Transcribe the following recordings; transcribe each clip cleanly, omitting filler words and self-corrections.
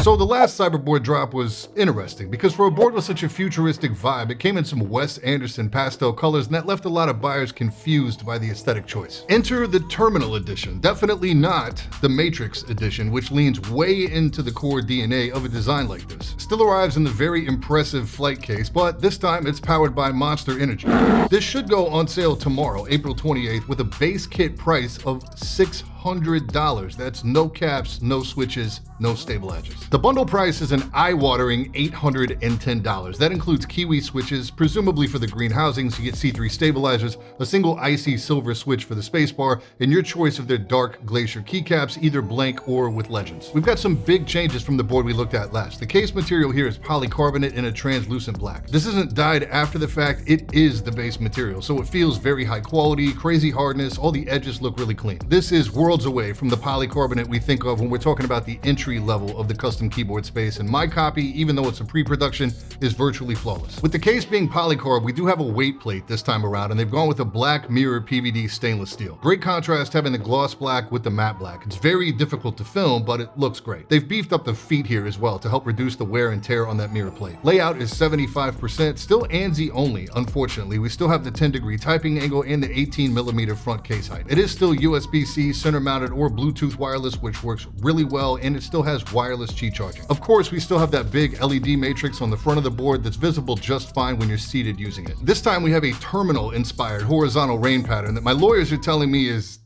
So the last Cyberboard drop was interesting because for a board with such a futuristic vibe, it came in some Wes Anderson pastel colors and that left a lot of buyers confused by the aesthetic choice. Enter the Terminal Edition, definitely not the Matrix Edition, which leans way into the core DNA of a design like this. Still arrives in the very impressive flight case, but this time it's powered by Monster Energy. This should go on sale tomorrow, April 28th, with a base kit price of $600. That's no caps, no switches, no stabilizers. The bundle price is an eye-watering $810. That includes Kiwi switches, presumably for the green housings. You get C3 stabilizers, a single icy silver switch for the spacebar, and your choice of their dark glacier keycaps, either blank or with legends. We've got some big changes from the board we looked at last. The case material here is polycarbonate in a translucent black. This isn't dyed after the fact, it is the base material, so it feels very high quality, crazy hardness, all the edges look really clean. This is worlds away from the polycarbonate we think of when we're talking about the entry level of the custom keyboard space, and my copy, even though it's a pre-production, is virtually flawless. With the case being polycarb, we do have a weight plate this time around, and they've gone with a black mirror PVD stainless steel. Great contrast having the gloss black with the matte black. It's very difficult to film, but it looks great. They've beefed up the feet here as well to help reduce the wear and tear on that mirror plate. Layout is 75%, still ANSI only, unfortunately. We still have the 10-degree typing angle and the 18mm front case height. It is still USB-C, center mounted, or Bluetooth wireless, which works really well, and it still has wireless Qi charging. Of course, we still have that big LED matrix on the front of the board that's visible just fine when you're seated using it. This time we have a terminal-inspired horizontal rain pattern that my lawyers are telling me is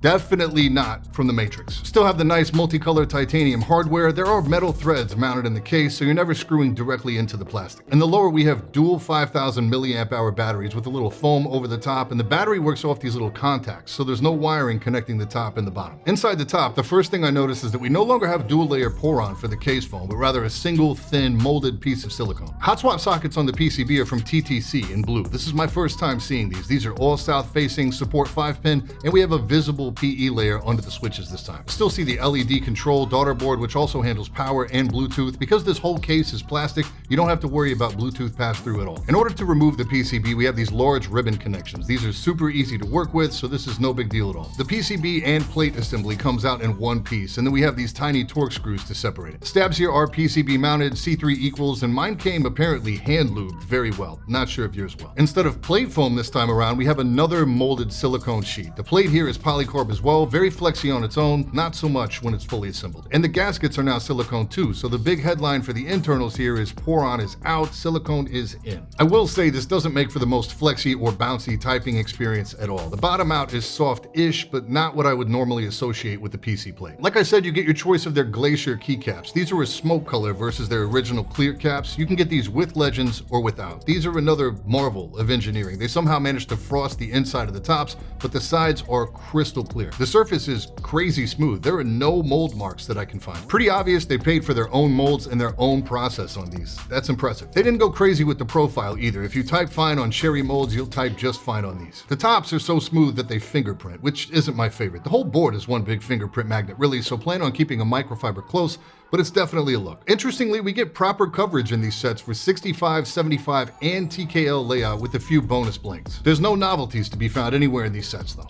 definitely not from the Matrix. Still have the nice multicolored titanium hardware. There are metal threads mounted in the case, so you're never screwing directly into the plastic. In the lower, we have dual 5,000 milliamp hour batteries with a little foam over the top, and the battery works off these little contacts, so there's no wiring connecting the top and the bottom. Inside the top, the first thing I noticed is that we no longer have dual layer poron for the case foam, but rather a single thin molded piece of silicone. Hot swap sockets on the PCB are from TTC in blue. This is my first time seeing these. These are all south facing, support 5-pin, and we have a visible PE layer under the switches this time. Still see the LED control daughter board, which also handles power and Bluetooth. Because this whole case is plastic, you don't have to worry about Bluetooth pass-through at all. In order to remove the PCB, we have these large ribbon connections. These are super easy to work with, so this is no big deal at all. The PCB and plate assembly comes out in one piece, and then we have these tiny torque screws to separate it. Stabs here are PCB mounted, C3 equals, and mine came apparently hand lubed very well. Not sure if yours will. Instead of plate foam this time around, we have another molded silicone sheet. The plate here is polycarb as well, very flexy on its own, not so much when it's fully assembled. And the gaskets are now silicone too, so the big headline for the internals here is poron is out, silicone is in. I will say this doesn't make for the most flexy or bouncy typing experience at all. The bottom out is soft-ish, but not what I would normally associate with the PC plate. Like I said, you get your choice of their glacier keycaps. These are a smoke color versus their original clear caps. You can get these with legends or without. These are another marvel of engineering. They somehow managed to frost the inside of the tops, but the sides are crystal clear. The surface is crazy smooth. There are no mold marks that I can find. Pretty obvious they paid for their own molds and their own process on these. That's impressive. They didn't go crazy with the profile either. If you type fine on Cherry molds, you'll type just fine on these. The tops are so smooth that they fingerprint, which isn't my favorite. The whole board is one big fingerprint magnet, really, so plan on keeping a microfiber close, but it's definitely a look. Interestingly, we get proper coverage in these sets for 65, 75, and TKL layout with a few bonus blanks. There's no novelties to be found anywhere in these sets though.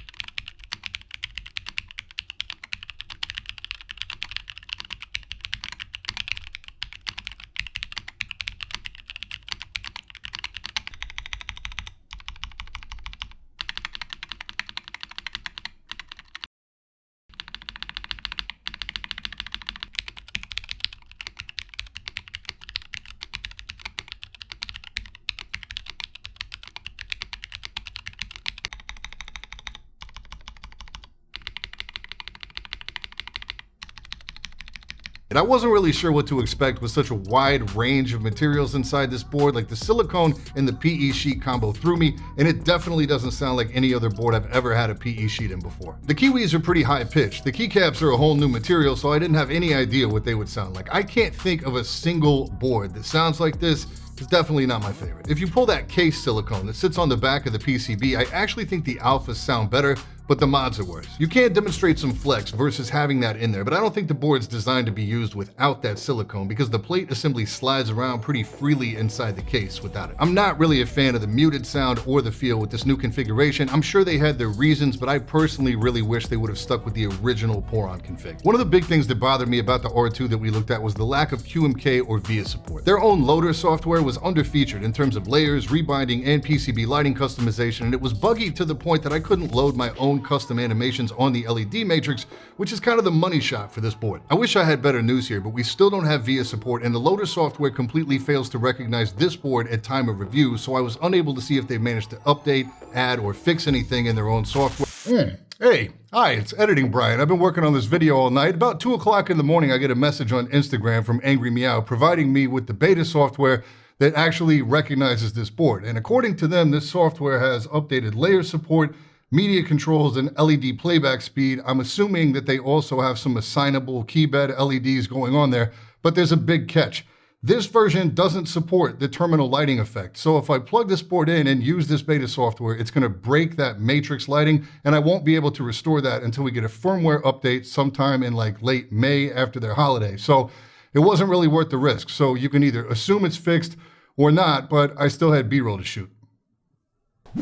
And I wasn't really sure what to expect with such a wide range of materials inside this board. Like the silicone and the PE sheet combo threw me, and it definitely doesn't sound like any other board I've ever had a PE sheet in before. The Kiwis are pretty high pitched. The keycaps are a whole new material, so I didn't have any idea what they would sound like. I can't think of a single board that sounds like this. It's definitely not my favorite. If you pull that case silicone that sits on the back of the PCB, I actually think the alphas sound better, but the mods are worse. You can't demonstrate some flex versus having that in there, but I don't think the board's designed to be used without that silicone because the plate assembly slides around pretty freely inside the case without it. I'm not really a fan of the muted sound or the feel with this new configuration. I'm sure they had their reasons, but I personally really wish they would have stuck with the original Poron config. One of the big things that bothered me about the R2 that we looked at was the lack of QMK or VIA support. Their own loader software was underfeatured in terms of layers, rebinding, and PCB lighting customization, and it was buggy to the point that I couldn't load my own custom animations on the LED matrix, which is kind of the money shot for this board. I wish I had better news here, but we still don't have VIA support, and the loader software completely fails to recognize this board at time of review, so I was unable to see if they managed to update, add, or fix anything in their own software. Hey, hi, it's Editing Brian. I've been working on this video all night. About 2 o'clock in the morning, I get a message on Instagram from Angry Miao providing me with the beta software that actually recognizes this board. And according to them, this software has updated layer support, media controls, and LED playback speed. I'm assuming that they also have some assignable keybed LEDs going on there, but there's a big catch. This version doesn't support the terminal lighting effect. So if I plug this board in and use this beta software, it's gonna break that matrix lighting, and I won't be able to restore that until we get a firmware update sometime in like late May after their holiday. So it wasn't really worth the risk. So you can either assume it's fixed or not, but I still had B-roll to shoot.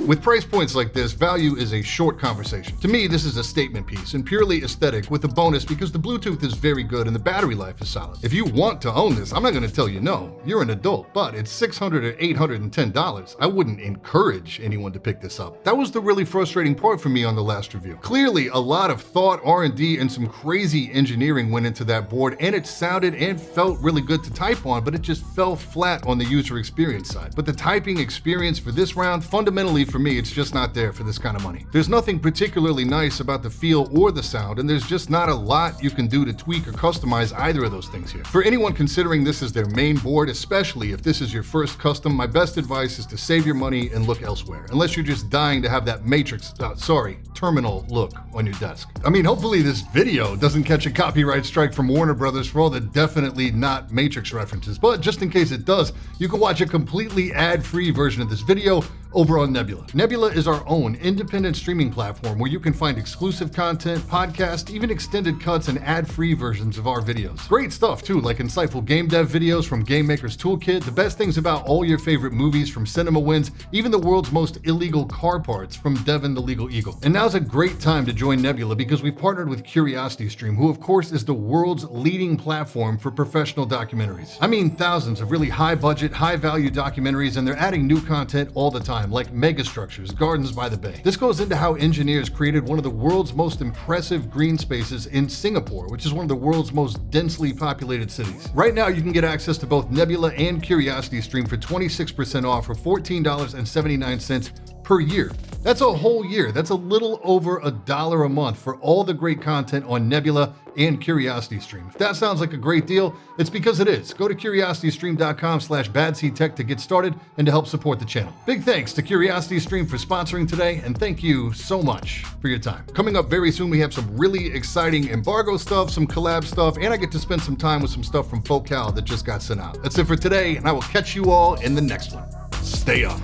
With price points like this, value is a short conversation. To me, this is a statement piece and purely aesthetic with a bonus because the Bluetooth is very good and the battery life is solid. If you want to own this, I'm not going to tell you no. You're an adult, but it's $600 or $810. I wouldn't encourage anyone to pick this up. That was the really frustrating part for me on the last review. Clearly, a lot of thought, R&D, and some crazy engineering went into that board, and it sounded and felt really good to type on, but it just fell flat on the user experience side. But the typing experience for this round, fundamentally for me, it's just not there for this kind of money. There's nothing particularly nice about the feel or the sound, and there's just not a lot you can do to tweak or customize either of those things here. For anyone considering this as their main board, especially if this is your first custom, my best advice is to save your money and look elsewhere, unless you're just dying to have that terminal look on your desk. I mean, hopefully this video doesn't catch a copyright strike from Warner Brothers for all the definitely not Matrix references, but just in case it does, you can watch a completely ad-free version of this video over on Nebula. Nebula is our own independent streaming platform where you can find exclusive content, podcasts, even extended cuts and ad-free versions of our videos. Great stuff too, like insightful game dev videos from Game Maker's Toolkit, the best things about all your favorite movies from Cinema Wins, even the world's most illegal car parts from Devin the Legal Eagle. And now's a great time to join Nebula because we've partnered with CuriosityStream, who of course is the world's leading platform for professional documentaries. I mean, thousands of really high budget, high value documentaries, and they're adding new content all the time, like megastructures, Gardens by the Bay. This goes into how engineers created one of the world's most impressive green spaces in Singapore, which is one of the world's most densely populated cities. Right now, you can get access to both Nebula and CuriosityStream for 26% off for $14.79 per year. That's a whole year. That's a little over $1 a month for all the great content on Nebula and CuriosityStream. If that sounds like a great deal, it's because it is. Go to curiositystream.com/badseedtech to get started and to help support the channel. Big thanks to CuriosityStream for sponsoring today, and thank you so much for your time. Coming up very soon, we have some really exciting embargo stuff, some collab stuff, and I get to spend some time with some stuff from Focal that just got sent out. That's it for today, and I will catch you all in the next one. Stay up.